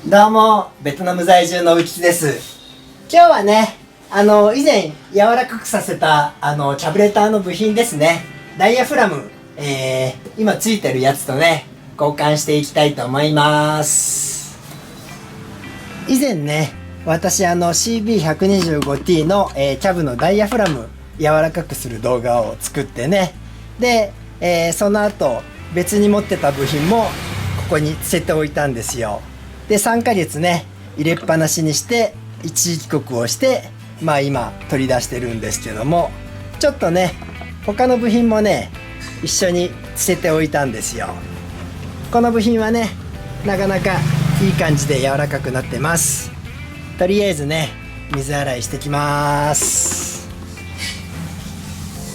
どうも、ベトナム在住の浮吉です。今日はね、以前柔らかくさせた、キャブレターの部品ですね。ダイヤフラム、今ついてるやつとね、交換していきたいと思います。以前ね、私CB125T の、キャブのダイヤフラム柔らかくする動画を作ってね。で、その後、別に持ってた部品も、ここに捨てておいたんですよ。で3ヶ月ね入れっぱなしにして一時帰国をして今取り出してるんですけども、ちょっとね他の部品もね一緒に捨てておいたんですよ。この部品はねなかなかいい感じで柔らかくなってます。とりあえずね水洗いしてきます。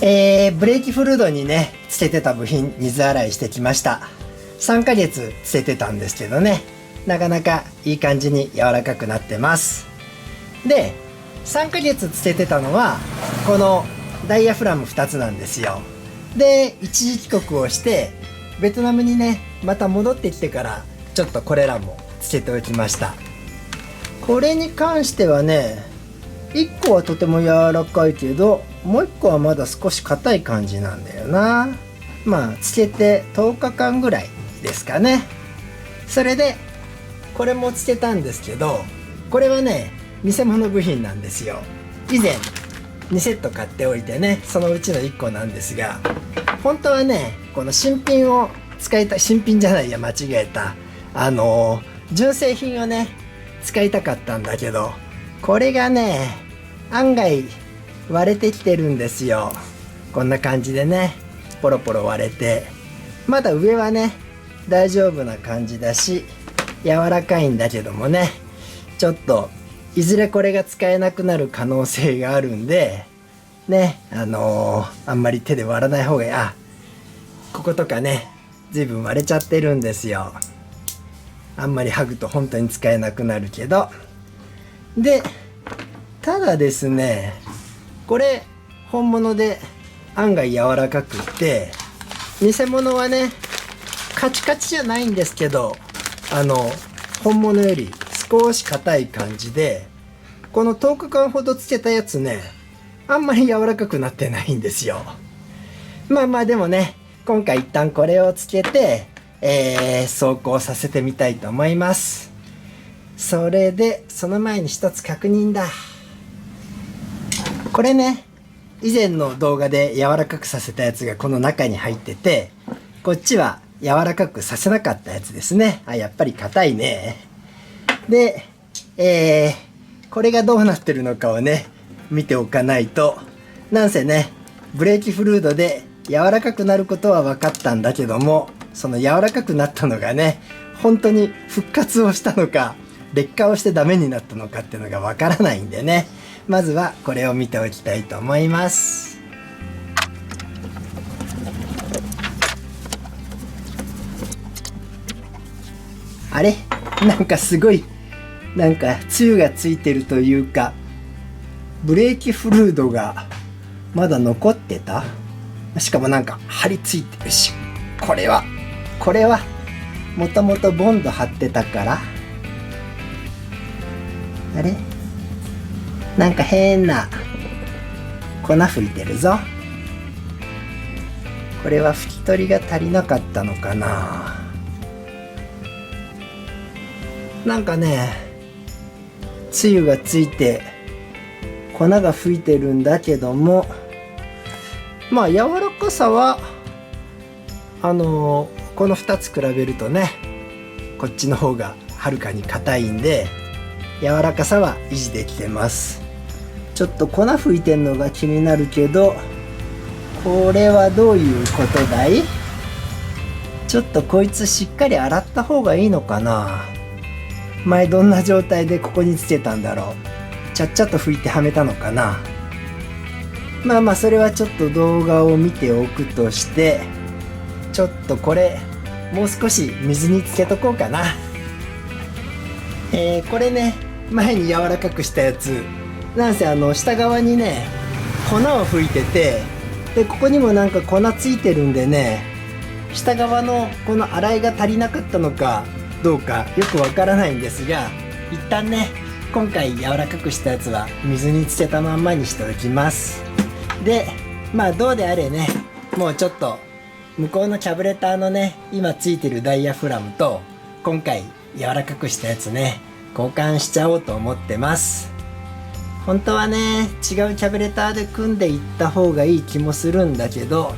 ブレーキフルードにね捨ててた部品水洗いしてきました。3ヶ月捨ててたんですけどね、なかなかいい感じに柔らかくなってます。で3ヶ月捨ててたのはこのダイヤフラム2つなんですよ。で一時帰国をしてベトナムにねまた戻ってきてからちょっとこれらも捨てておきました。これに関してはね1個はとても柔らかいけどもう1個はまだ少し硬い感じなんだよな。つけて10日間ぐらいですかね。それでこれもつけたんですけど、これはね偽物部品なんですよ。以前2セット買っておいてね、そのうちの1個なんですが、本当はねこの新品を使いたい、新品じゃないや間違えた、純正品をね使いたかったんだけど、これがね案外割れてきてるんですよ。こんな感じでねポロポロ割れて、まだ上はね大丈夫な感じだし柔らかいんだけどもね、ちょっといずれこれが使えなくなる可能性があるんでね、あんまり手で割らない方がいい。こことかね随分割れちゃってるんですよ。あんまり剥ぐと本当に使えなくなるけど。でただですね、これ本物で案外柔らかくって、偽物はねカチカチじゃないんですけど本物より少し硬い感じで、この10日間ほどつけたやつねあんまり柔らかくなってないんですよ。でもね今回一旦これをつけて、走行させてみたいと思います。それでその前に一つ確認だ。これね以前の動画で柔らかくさせたやつがこの中に入ってて、こっちは柔らかくさせなかったやつですね。やっぱり硬いね。で、これがどうなってるのかをね見ておかないと、なんせねブレーキフルードで柔らかくなることは分かったんだけども、その柔らかくなったのがね本当に復活をしたのか劣化をしてダメになったのかっていうのが分からないんでね、まずはこれを見ておきたいと思います。あれなんかすごいつゆがついてるというか、ブレーキフルードがまだ残ってた。しかも張り付いてるし、これはもともとボンド貼ってたから、あれ変な粉吹いてるぞ。これは拭き取りが足りなかったのかな。つゆがついて粉が吹いてるんだけども、柔らかさはこの2つ比べるとねこっちの方がはるかに硬いんで柔らかさは維持できてます。ちょっと粉吹いてんのが気になるけど、これはどういうことだい？ちょっとこいつしっかり洗った方がいいのかな。前どんな状態でここにつけたんだろう。ちゃっちゃと拭いてはめたのかな。それはちょっと動画を見ておくとして、ちょっとこれもう少し水につけとこうかな。これね前に柔らかくしたやつ、なんせ下側にね粉を吹いてて、でここにも粉ついてるんでね、下側のこの洗いが足りなかったのかどうかよくわからないんですが、一旦ね今回柔らかくしたやつは水につけたまんまにしておきます。でまあどうであれね、もうちょっと向こうのキャブレターのね今ついてるダイヤフラムと今回柔らかくしたやつね交換しちゃおうと思ってます。本当はね違うキャブレターで組んでいった方がいい気もするんだけど、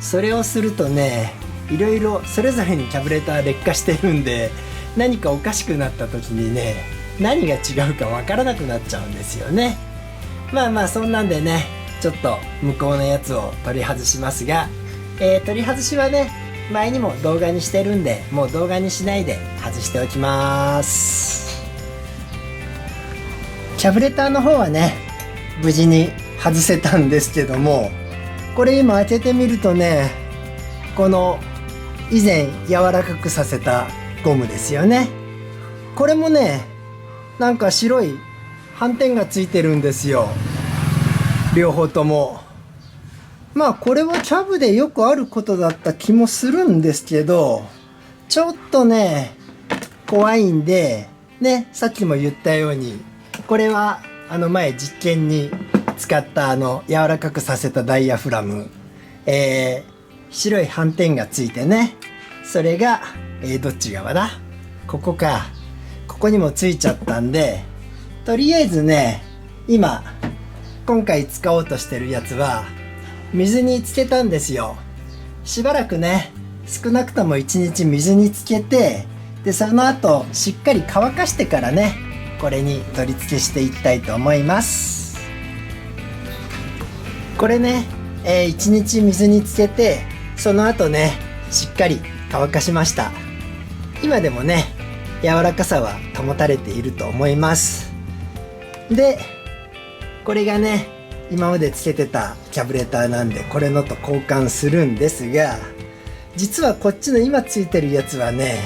それをするとねいろいろそれぞれにキャブレター劣化してるんで、何かおかしくなった時にね何が違うかわからなくなっちゃうんですよね。まあまあそんなんでねちょっと向こうのやつを取り外しますが、取り外しはね前にも動画にしてるんでもう動画にしないで外しておきます。キャブレターの方はね無事に外せたんですけども、これ今開けてみるとねこの以前柔らかくさせたゴムですよね。これもねなんか白い斑点がついてるんですよ、両方とも。まあこれはキャブでよくあることだった気もするんですけど、ちょっとね怖いんでね、さっきも言ったようにこれは前実験に使った柔らかくさせたダイヤフラム、白い斑点がついてね、それが、どっち側だ、ここか、ここにもついちゃったんで、とりあえずね今回使おうとしてるやつは水につけたんですよ。しばらくね少なくとも1日水につけて、でその後しっかり乾かしてからねこれに取り付けしていきたいと思います。これね、1日水につけてその後ねしっかり乾かしました。今でもね柔らかさは保たれていると思います。でこれがね今までつけてたキャブレターなんでこれのと交換するんですが、実はこっちの今ついてるやつはね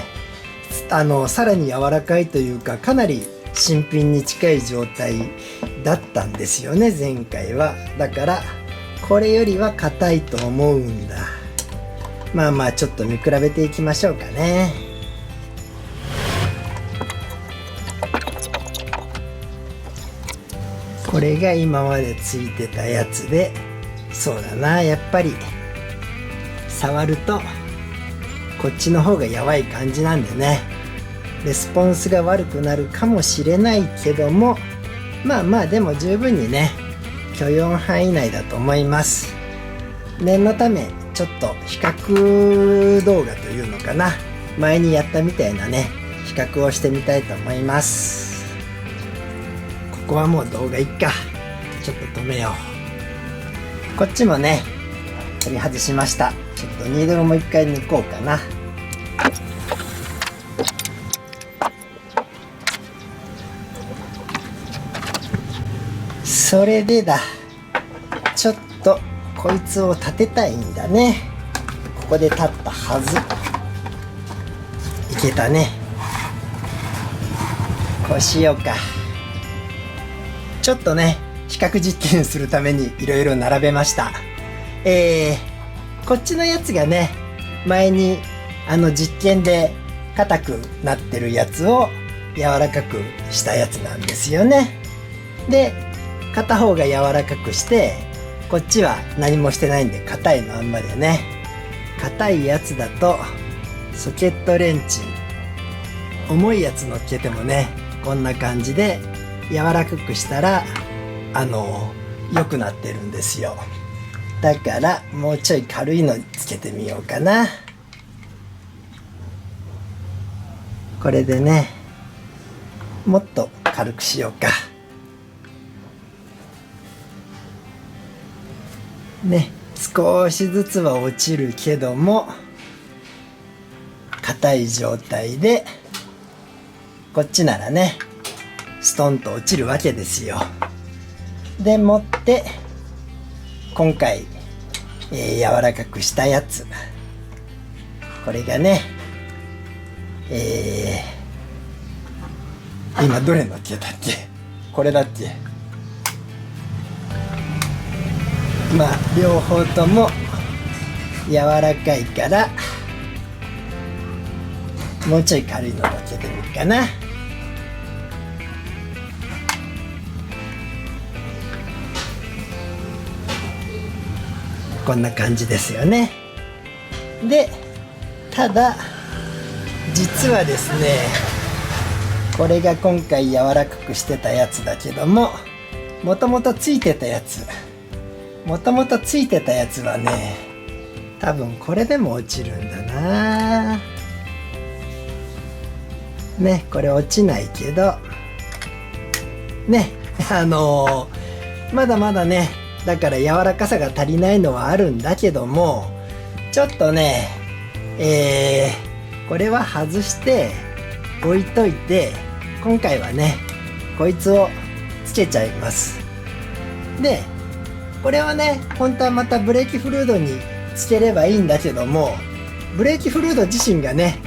さらに柔らかいというかかなり新品に近い状態だったんですよね前回は。だからこれよりは硬いと思うんだ。まあまあちょっと見比べていきましょうかね。これが今までついてたやつで、そうだな、やっぱり触るとこっちの方がやばい感じなんでね、レスポンスが悪くなるかもしれないけども、まあまあでも十分にね許容範囲内だと思います。念のためちょっと比較動画というのかな、前にやったみたいなね比較をしてみたいと思います。ここはもう動画いっか、ちょっと止めよう。こっちもね取り外しました。ちょっとニードルもう一回抜こうかな。それでだ、ちょっとこいつを立てたいんだね。ここで立ったはず。いけたね。こうしようか。ちょっとね比較実験するためにいろいろ並べました。こっちのやつがね前に実験で硬くなってるやつを柔らかくしたやつなんですよね。で片方が柔らかくして、こっちは何もしてないんで硬いまんまでね。硬いやつだとソケットレンチ、重いやつ乗っけてもねこんな感じで柔らかくしたら良くなってるんですよ。だからもうちょい軽いのつけてみようかな。これでねもっと軽くしようかね。少しずつは落ちるけども硬い状態で、こっちならねストンと落ちるわけですよ。でもって今回、柔らかくしたやつ、これがね、今どれの手だっけ、これだっけ。まあ両方とも柔らかいからもうちょい軽いの乗っけてみるかな。こんな感じですよね。で、ただ実はですね、これが今回柔らかくしてたやつだけども、もともとついてたやつはね、多分これでも落ちるんだな。ね、これ落ちないけどね、まだまだね、だから柔らかさが足りないのはあるんだけども、ちょっとね、これは外して置いといて、今回はねこいつをつけちゃいます。でこれはね、本当はまたブレーキフルードにつければいいんだけども、ブレーキフルード自身がね、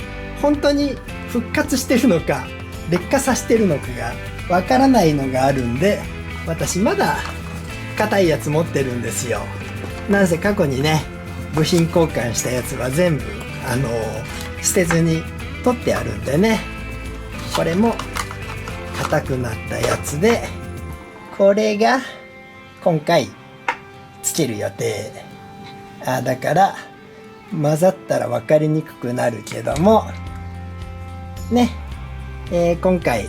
本当に復活してるのか劣化させてるのかがわからないのがあるんで、私まだ硬いやつ持ってるんですよ。なんせ過去にね部品交換したやつは全部捨てずに取ってあるんでね、これも硬くなったやつで、これが今回つける予定。だから混ざったら分かりにくくなるけどもね、今回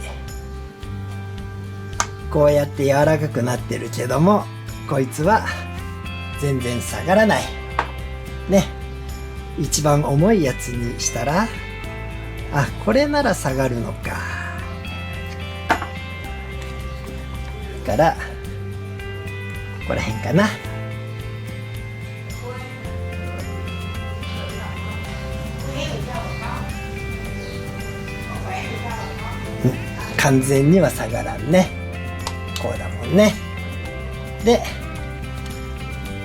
こうやって柔らかくなってるけども、こいつは全然下がらないね。一番重いやつにしたら、これなら下がるのか。だからここら辺かな。完全には下がらんね。こうだもんね。で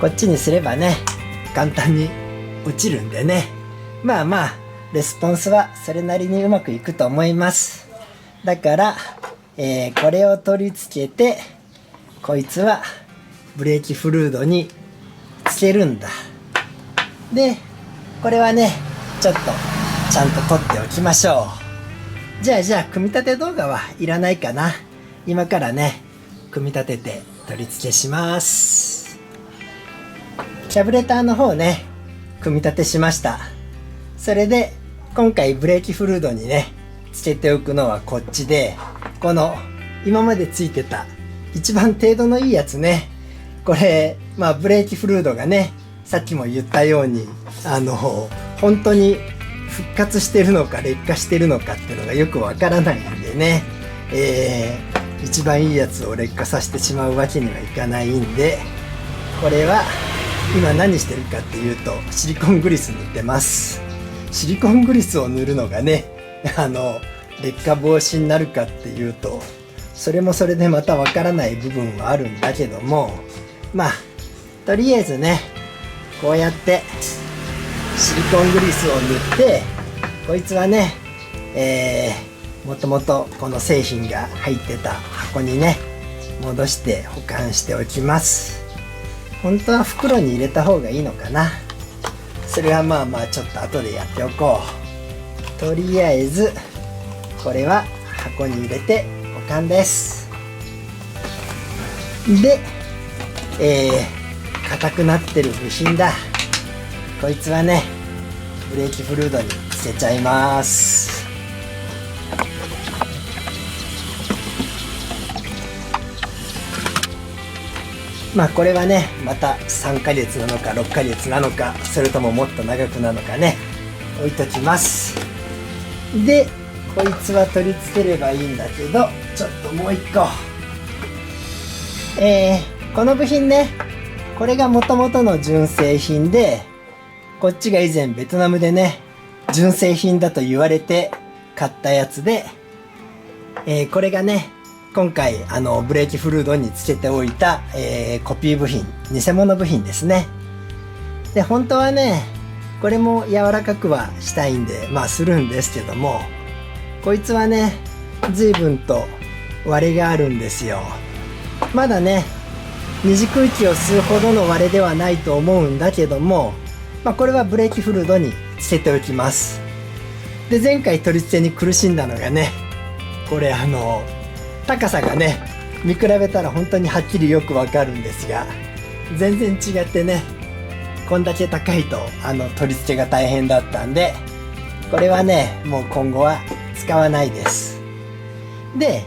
こっちにすればね、簡単に落ちるんでね、まあまあレスポンスはそれなりにうまくいくと思います。だから、これを取り付けて、こいつはブレーキフルードにつけるんだ。でこれはねちょっとちゃんと取っておきましょう。じゃあ組み立て動画はいらないかな。今からね組み立てて取り付けします。キャブレターの方ね組み立てしました。それで今回ブレーキフルードにねつけておくのはこっちで、この今までついてた一番程度のいいやつね、これブレーキフルードがね、さっきも言ったように本当に復活してるのか劣化してるのかっていうのがよくわからないんでね、一番いいやつを劣化させてしまうわけにはいかないんで、これは今何してるかっていうとシリコングリス塗ってます。シリコングリスを塗るのがね劣化防止になるかっていうと、それもそれでまたわからない部分はあるんだけども、とりあえずねこうやってシリコングリスを塗って、こいつはねもともとこの製品が入ってた箱にね戻して保管しておきます。本当は袋に入れた方がいいのかな。それはちょっと後でやっておこう。とりあえずこれは箱に入れて保管です。で硬くなってる部品だ。こいつはねブレーキフルードにつけちゃいます。これはねまた3ヶ月なのか6ヶ月なのか、それとももっと長くなのかね置いときます。でこいつは取り付ければいいんだけど、ちょっともう一個この部品ね、これが元々の純正品で、こっちが以前ベトナムでね純正品だと言われて買ったやつで、これがね今回ブレーキフルードにつけておいた、コピー部品、偽物部品ですね。で本当はねこれも柔らかくはしたいんでするんですけども、こいつはね随分と割れがあるんですよ。まだね二次空気を吸うほどの割れではないと思うんだけども、これはブレーキフルードにつけておきます。で前回取り付けに苦しんだのがね、これ高さがね見比べたら本当にはっきりよくわかるんですが、全然違ってね、こんだけ高いと取り付けが大変だったんで、これはねもう今後は使わないです。で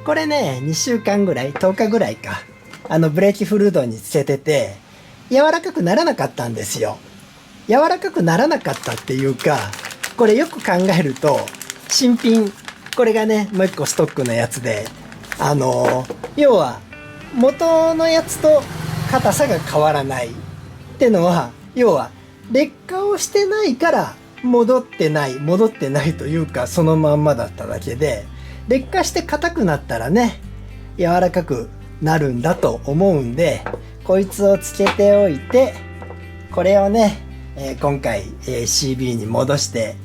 これね2週間ぐらい10日ぐらいかブレーキフルードにつけてて柔らかくならなかったんですよ。柔らかくならなかったっていうか、これよく考えると新品、これがねもう一個ストックのやつで要は元のやつと硬さが変わらないってのは、要は劣化をしてないから戻ってないというか、そのまんまだっただけで、劣化して硬くなったらね柔らかくなるんだと思うんで、こいつをつけておいて、これをね、今回、CB に戻して、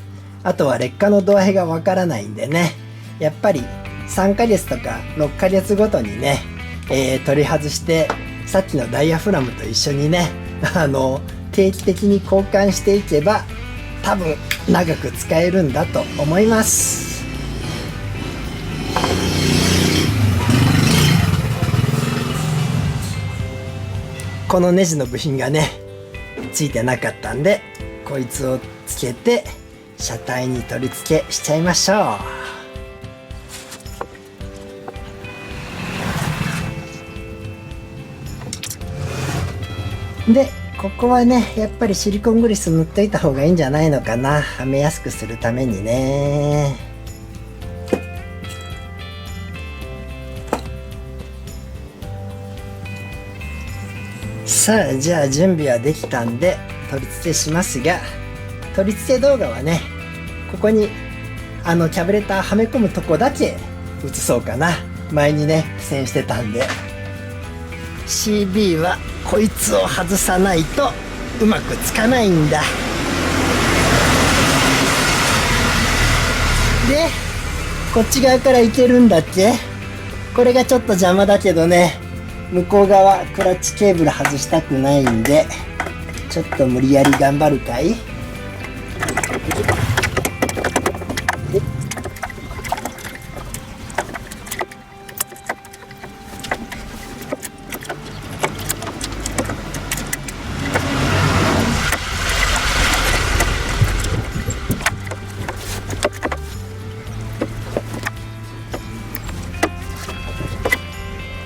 あとは劣化の度合いがわからないんでね、やっぱり3ヶ月とか6ヶ月ごとにね、取り外して、さっきのダイヤフラムと一緒にね定期的に交換していけば多分長く使えるんだと思います。このネジの部品がねついてなかったんで、こいつをつけて車体に取り付けしちゃいましょう。でここはねやっぱりシリコングリス塗っといた方がいいんじゃないのかな、はめやすくするためにね。さあじゃあ準備はできたんで取り付けしますが、取り付け動画はねここにキャブレターはめ込むとこだけ映そうかな。前にね苦戦してたんで、 CB はこいつを外さないとうまくつかないんだ。でこっち側からいけるんだっけ。これがちょっと邪魔だけどね、向こう側クラッチケーブル外したくないんで、ちょっと無理やり頑張るかい。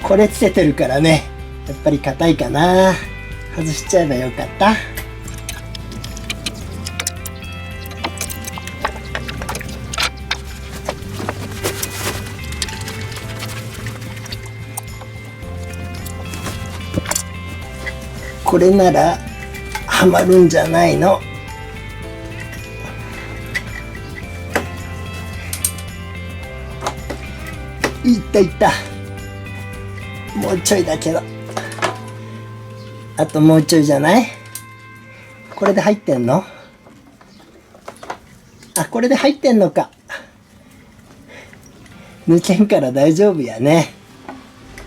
これつけてるからねやっぱり硬いかな。外しちゃえばよかった。これならはまるんじゃないの。いったいった。もうちょいだけど、あともうちょいじゃない？これで入ってんの？あ、これで入ってんのか。抜けんから大丈夫やね。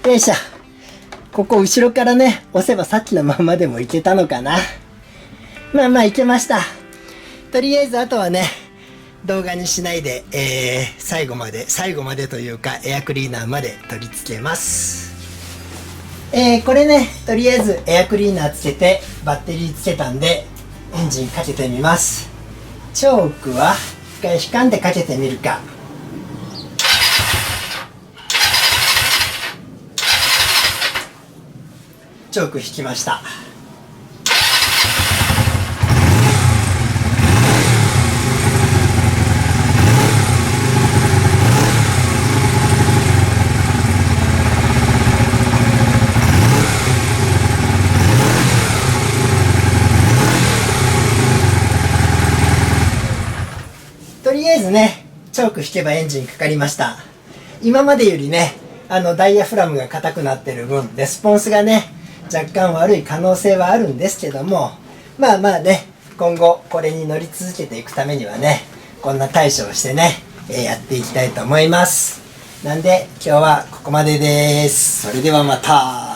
よいしょ。ここ後ろからね押せばさっきのままでもいけたのかな。まあまあいけました。とりあえずあとはね動画にしないで、最後までというかエアクリーナーまで取り付けます。これねとりあえずエアクリーナーつけてバッテリーつけたんでエンジンかけてみます。チョークは一回引かんでかけてみるか。チョーク引きました。とりあえずねチョーク引けばエンジンかかりました。今までよりねダイヤフラムが硬くなってる分レスポンスがね若干悪い可能性はあるんですけども、まあまあね今後これに乗り続けていくためにはねこんな対処をしてね、やっていきたいと思います。なんで今日はここまでです。それではまた。